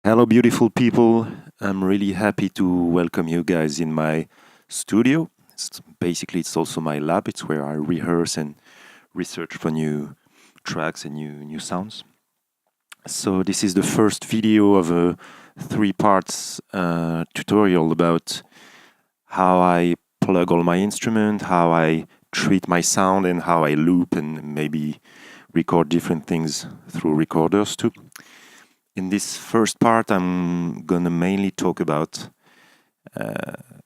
Hello, beautiful people. I'm really happy to welcome you guys in my studio. It's also my lab. It's where I rehearse and research for new tracks and new sounds. So this is the first video of a three parts tutorial about how I plug all my instrument, how I treat my sound, and how I loop and maybe record different things through recorders too. In this first part, I'm gonna mainly talk about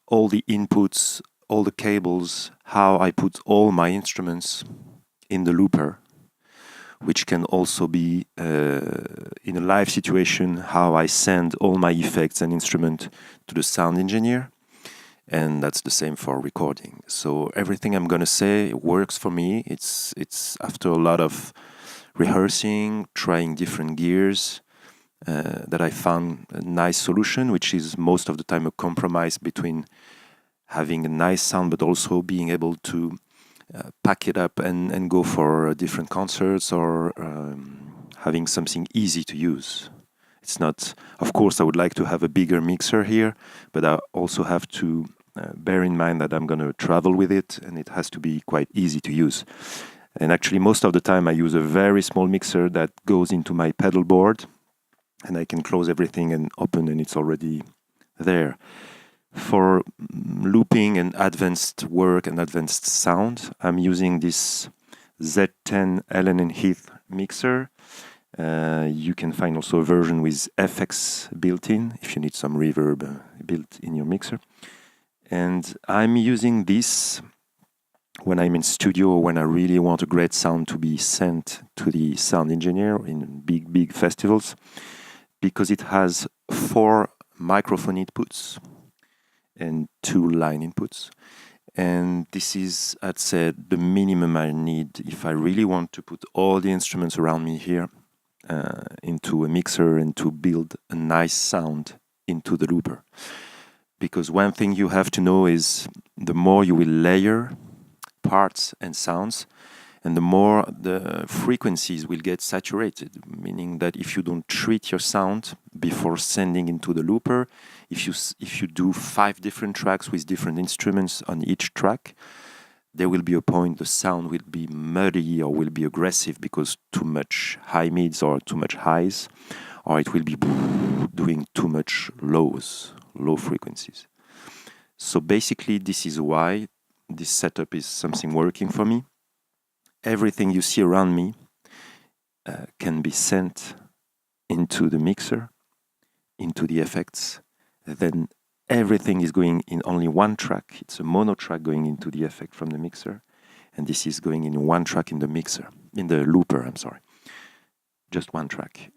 all the inputs, all the cables, how I put all my instruments in the looper, which can also be in a live situation, how I send all my effects and instrument to the sound engineer. And that's the same for recording. So everything I'm gonna say works for me. It's after a lot of rehearsing, trying different gears, that I found a nice solution, which is most of the time a compromise between having a nice sound but also being able to pack it up and go for different concerts or having something easy to use. It's not, of course, I would like to have a bigger mixer here, but I also have to bear in mind that I'm going to travel with it and it has to be quite easy to use. And actually, most of the time, I use a very small mixer that goes into my pedal board and I can close everything and open and it's already there. For looping and advanced work and advanced sound, I'm using this Z10 Allen and Heath mixer. You can find also a version with FX built in if you need some reverb built in your mixer. And I'm using this when I'm in studio or when I really want a great sound to be sent to the sound engineer in big festivals, because it has 4 microphone inputs and 2 line inputs. And this is, I'd say, the minimum I need if I really want to put all the instruments around me here into a mixer and to build a nice sound into the looper. Because one thing you have to know is the more you will layer parts and sounds, and the more the frequencies will get saturated, meaning that if you don't treat your sound before sending into the looper, if you do 5 different tracks with different instruments on each track, there will be a point the sound will be muddy or will be aggressive because too much high mids or too much highs, or it will be doing too much low frequencies. So basically, this is why this setup is something working for me. Everything you see around me can be sent into the mixer, into the effects. Then everything is going in only one track. It's a mono track going into the effect from the mixer. And this is going in one track in the mixer, in the looper, I'm sorry. Just one track.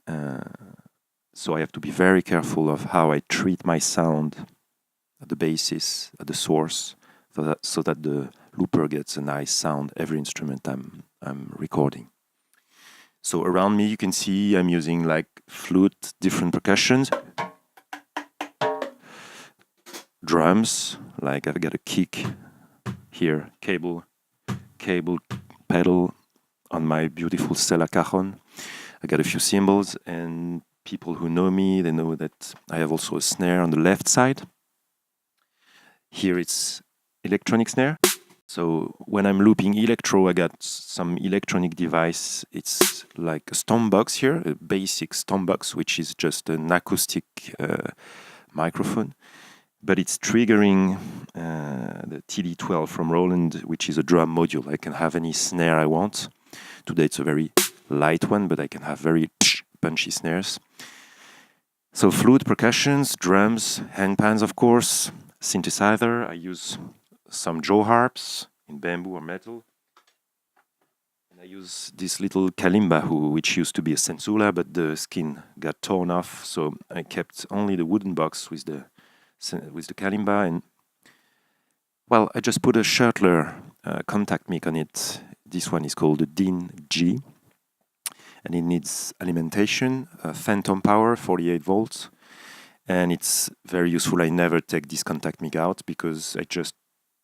So I have to be very careful of how I treat my sound at the basis, at the source, so that the looper gets a nice sound every instrument I'm recording. So around me you can see I'm using like flute, different percussions, drums, like I've got a kick here, cable pedal on my beautiful Stella Cajon. I got a few cymbals, and people who know me, they know that I have also a snare on the left side. Here it's electronic snare. So when I'm looping electro, I got some electronic device. It's like a stomp box here, a basic stomp box, which is just an acoustic microphone. But it's triggering the TD12 from Roland, which is a drum module. I can have any snare I want. Today it's a very light one, but I can have very punchy snares. So flute, percussions, drums, handpans, of course, synthesizer. I use some jaw harps in bamboo or metal. And I use this little kalimba, which used to be a sensula, but the skin got torn off, so I kept only the wooden box with the kalimba. And well, I just put a Schertler contact mic on it. This one is called the DIN G, and it needs alimentation, phantom power, 48 volts, and it's very useful. I never take this contact mic out because I just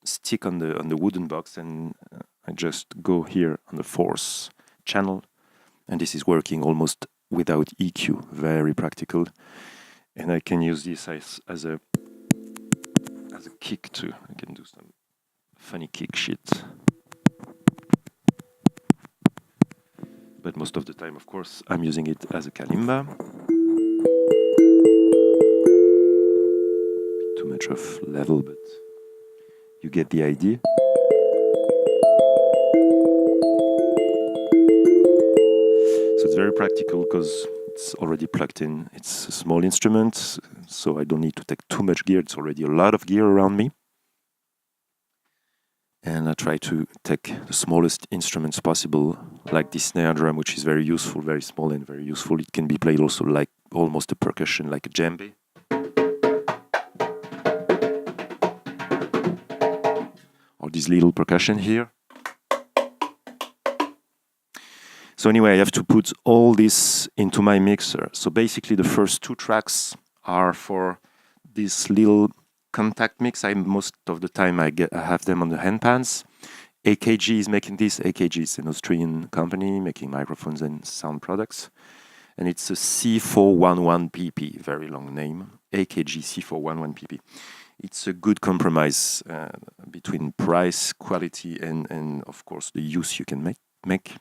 stick on the wooden box and I just go here on the force channel, and this is working almost without EQ. Very practical. And I can use this as a kick too. I can do some funny kick shit. But most of the time, of course, I'm using it as a kalimba. Too much of level, but you get the idea. So it's very practical because it's already plugged in. It's a small instrument, so I don't need to take too much gear. It's already a lot of gear around me. And I try to take the smallest instruments possible, like this snare drum, which is very useful, very small and very useful. It can be played also like almost a percussion, like a djembe. Or this little percussion here. So anyway, I have to put all this into my mixer. So basically the first 2 tracks are for this little contact mix. Most of the time I have them on the handpans. AKG is making this. AKG is an Austrian company making microphones and sound products. And it's a C411PP, very long name. AKG C411PP. It's a good compromise between price, quality, and of course the use you can make.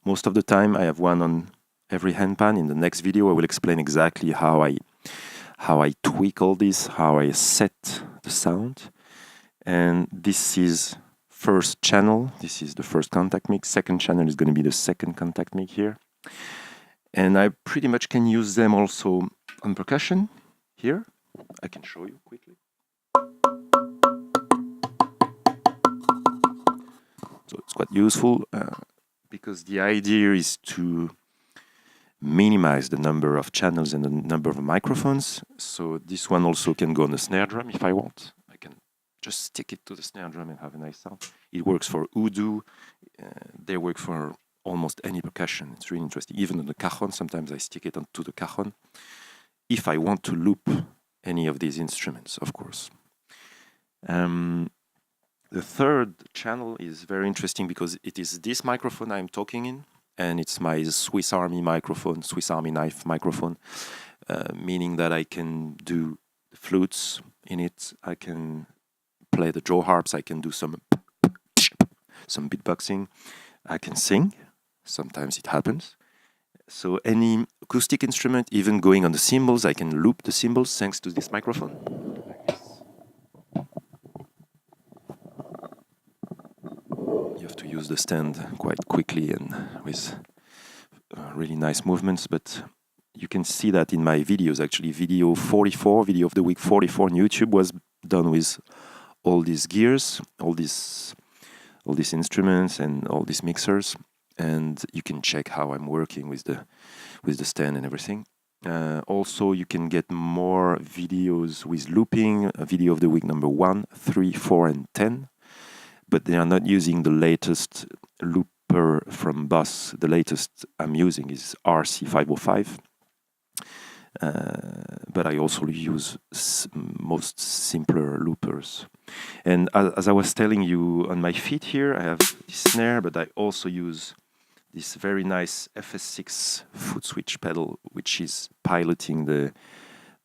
Most of the time I have one on every handpan. In the next video I will explain exactly how I tweak all this, how I set the sound. And this is first channel. This is the first contact mix. Second channel is going to be the second contact mix here. And I pretty much can use them also on percussion here. I can show you quickly. So it's quite useful because the idea is to minimize the number of channels and the number of microphones. So this one also can go on the snare drum if I want. I can just stick it to the snare drum and have a nice sound. It works for oudou. They work for almost any percussion. It's really interesting. Even on the cajon, sometimes I stick it onto the cajon if I want to loop any of these instruments, of course. The third channel is very interesting because it is this microphone I'm talking in. And it's my Swiss Army microphone, Swiss Army knife microphone, meaning that I can do the flutes in it. I can play the jaw harps. I can do some beatboxing. I can sing. Sometimes it happens. So any acoustic instrument, even going on the cymbals, I can loop the cymbals thanks to this microphone. Like this. You have to use the stand quite quickly and with really nice movements, but you can see that in my videos. Actually, video of the week 44 on YouTube was done with all these gears, all these instruments and all these mixers, and you can check how I'm working with the stand and everything. Also, you can get more videos with looping. Video of the week number 1, 3, 4, and 10. But they are not using the latest looper from Boss. The latest I'm using is RC505. But I also use most simpler loopers. And as I was telling you, on my feet here, I have this snare, but I also use this very nice FS6 foot switch pedal, which is piloting the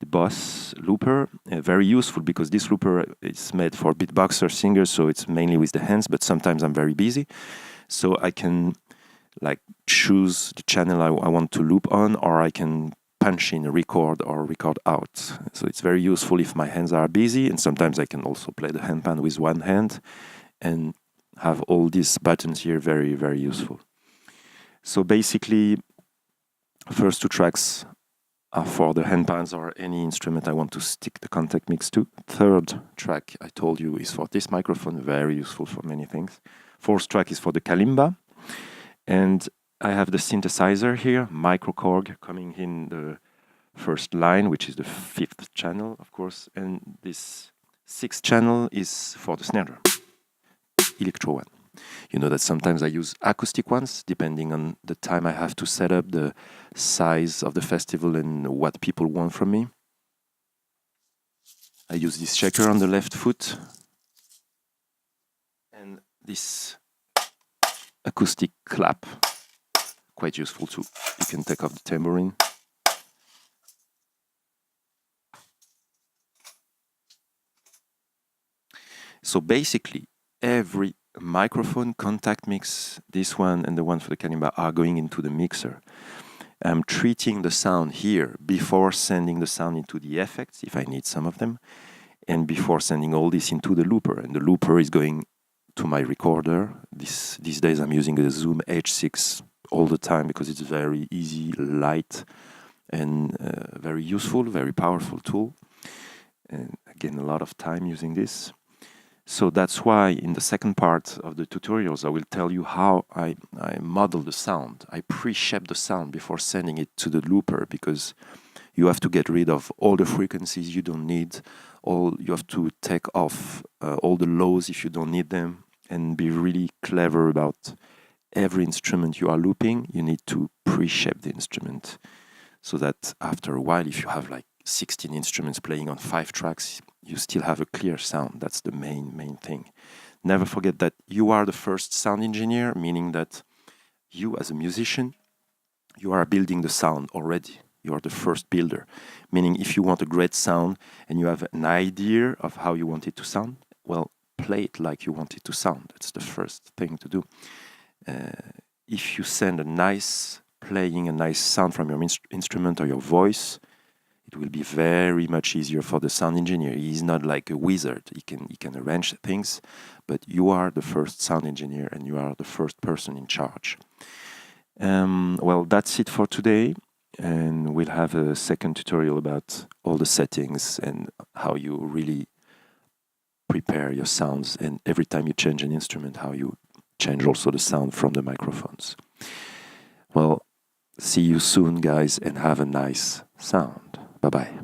Boss looper. Very useful because this looper is made for beatboxer singers, so it's mainly with the hands, but sometimes I'm very busy. So I can choose the channel I want to loop on, or I can punch in record or record out. So it's very useful if my hands are busy, and sometimes I can also play the handpan with one hand and have all these buttons here, very, very useful. So basically, first 2 tracks are for the handpans or any instrument I want to stick the contact mix to. Third track, I told you, is for this microphone, very useful for many things. Fourth track is for the kalimba. And I have the synthesizer here, microKORG, coming in the first line, which is the 5th channel, of course. And this 6th channel is for the snare drum, electro one. You know that sometimes I use acoustic ones, depending on the time I have to set up, the size of the festival, and what people want from me. I use this shaker on the left foot, and this acoustic clap, quite useful too. You can take off the tambourine. So basically, every microphone contact mix, this one and the one for the kalimba, are going into the mixer. I'm treating the sound here before sending the sound into the effects, if I need some of them, and before sending all this into the looper. And the looper is going to my recorder. These days I'm using a Zoom H6 all the time because it's very easy, light, and very useful, very powerful tool. And again, a lot of time using this. So that's why in the second part of the tutorials, I will tell you how I model the sound. I pre-shape the sound before sending it to the looper, because you have to get rid of all the frequencies you don't need. You have to take off all the lows if you don't need them, and be really clever about every instrument you are looping. You need to pre-shape the instrument so that after a while, if you have like 16 instruments playing on 5 tracks, you still have a clear sound. That's the main thing. Never forget that you are the first sound engineer, meaning that you as a musician, you are building the sound already. You are the first builder, meaning if you want a great sound and you have an idea of how you want it to sound, well, play it like you want it to sound. That's the first thing to do. If you send a nice sound from your instrument or your voice, it will be very much easier for the sound engineer. He's not like a wizard. He can arrange things, but you are the first sound engineer and you are the first person in charge. Well, that's it for today, and we'll have a second tutorial about all the settings and how you really prepare your sounds, and every time you change an instrument, how you change also the sound from the microphones. Well, see you soon, guys, and have a nice sound. Bye-bye.